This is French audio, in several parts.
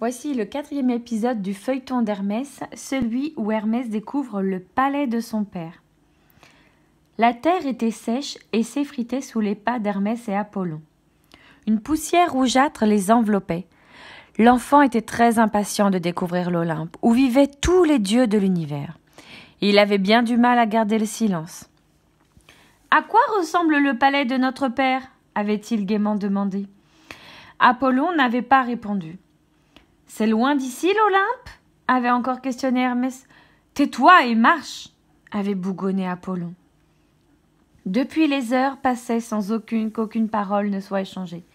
Voici le 4e épisode du feuilleton d'Hermès, celui où Hermès découvre le palais de son père. La terre était sèche et s'effritait sous les pas d'Hermès et Apollon. Une poussière rougeâtre les enveloppait. L'enfant était très impatient de découvrir l'Olympe, où vivaient tous les dieux de l'univers. Et il avait bien du mal à garder le silence. « À quoi ressemble le palais de notre père » avait-il gaiement demandé. Apollon n'avait pas répondu. « C'est loin d'ici, l'Olympe » avait encore questionné Hermès. « Tais-toi et marche » avait bougonné Apollon. Depuis les heures passaient sans qu'aucune parole ne soit échangée.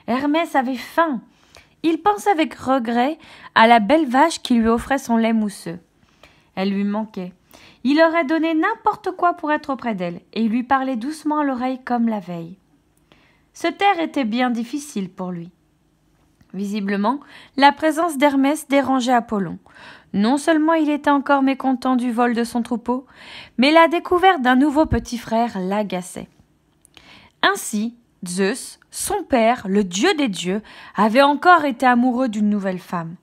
Hermès avait faim. Il pensait avec regret à la belle vache qui lui offrait son lait mousseux. Elle lui manquait. Il aurait donné n'importe quoi pour être auprès d'elle, et il lui parlait doucement à l'oreille comme la veille. Se taire était bien difficile pour lui. Visiblement, la présence d'Hermès dérangeait Apollon. Non seulement il était encore mécontent du vol de son troupeau, mais la découverte d'un nouveau petit frère l'agaçait. Ainsi, Zeus, son père, le dieu des dieux, avait encore été amoureux d'une nouvelle femme.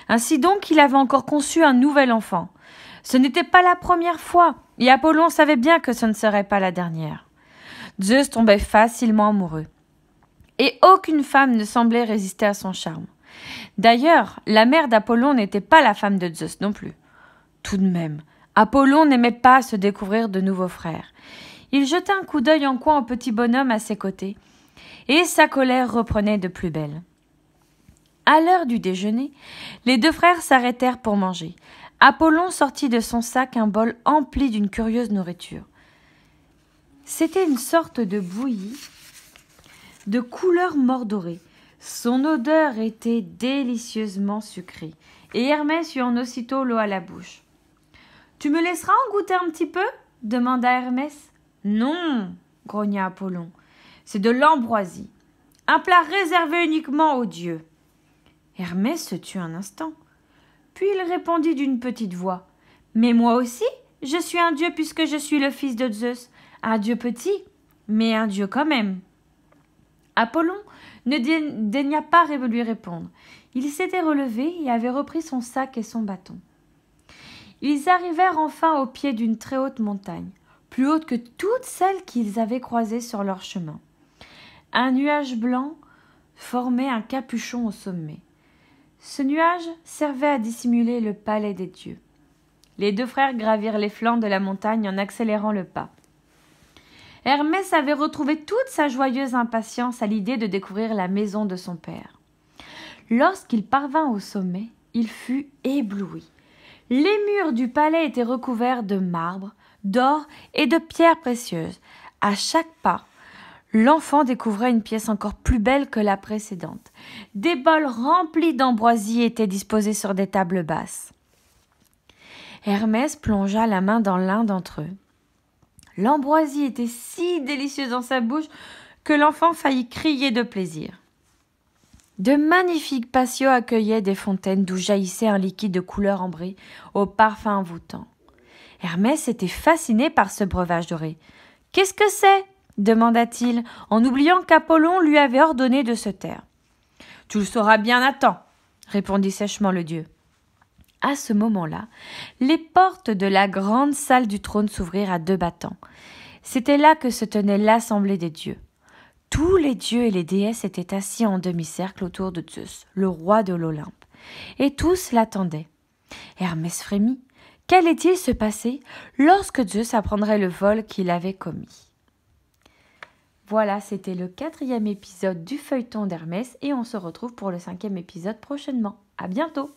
Ainsi donc, il avait encore conçu un nouvel enfant. Ce n'était pas la première fois, et Apollon savait bien que ce ne serait pas la dernière. Zeus tombait facilement amoureux. Et aucune femme ne semblait résister à son charme. D'ailleurs, la mère d'Apollon n'était pas la femme de Zeus non plus. Tout de même, Apollon n'aimait pas se découvrir de nouveaux frères. Il jetait un coup d'œil en coin au petit bonhomme à ses côtés, et sa colère reprenait de plus belle. À l'heure du déjeuner, les deux frères s'arrêtèrent pour manger. Apollon sortit de son sac un bol empli d'une curieuse nourriture. C'était une sorte de bouillie de couleur mordorée. Son odeur était délicieusement sucrée, et Hermès eut en aussitôt l'eau à la bouche. « Tu me laisseras en goûter un petit peu » demanda Hermès. « Non » grogna Apollon, « c'est de l'ambroisie, un plat réservé uniquement aux dieux. » Hermès se tut un instant, puis il répondit d'une petite voix. « Mais moi aussi, je suis un dieu puisque je suis le fils de Zeus, un dieu petit, mais un dieu quand même. » Apollon ne daigna pas lui répondre. Il s'était relevé et avait repris son sac et son bâton. Ils arrivèrent enfin au pied d'une très haute montagne, plus haute que toutes celles qu'ils avaient croisées sur leur chemin. Un nuage blanc formait un capuchon au sommet. Ce nuage servait à dissimuler le palais des dieux. Les deux frères gravirent les flancs de la montagne en accélérant le pas. Hermès avait retrouvé toute sa joyeuse impatience à l'idée de découvrir la maison de son père. Lorsqu'il parvint au sommet, il fut ébloui. Les murs du palais étaient recouverts de marbre, d'or et de pierres précieuses. À chaque pas, l'enfant découvrait une pièce encore plus belle que la précédente. Des bols remplis d'ambroisie étaient disposés sur des tables basses. Hermès plongea la main dans l'un d'entre eux. L'ambroisie était si délicieuse dans sa bouche que l'enfant faillit crier de plaisir. De magnifiques patios accueillaient des fontaines d'où jaillissait un liquide de couleur ambrée au parfum envoûtant. Hermès était fasciné par ce breuvage doré. « Qu'est-ce que c'est » demanda-t-il, en oubliant qu'Apollon lui avait ordonné de se taire. « Tu le sauras bien à temps » répondit sèchement le dieu. À ce moment-là, les portes de la grande salle du trône s'ouvrirent à deux battants. C'était là que se tenait l'assemblée des dieux. Tous les dieux et les déesses étaient assis en demi-cercle autour de Zeus, le roi de l'Olympe, et tous l'attendaient. Hermès frémit. Qu'allait-il se passer lorsque Zeus apprendrait le vol qu'il avait commis? Voilà, c'était le 4e épisode du feuilleton d'Hermès, et on se retrouve pour le 5e épisode prochainement. À bientôt!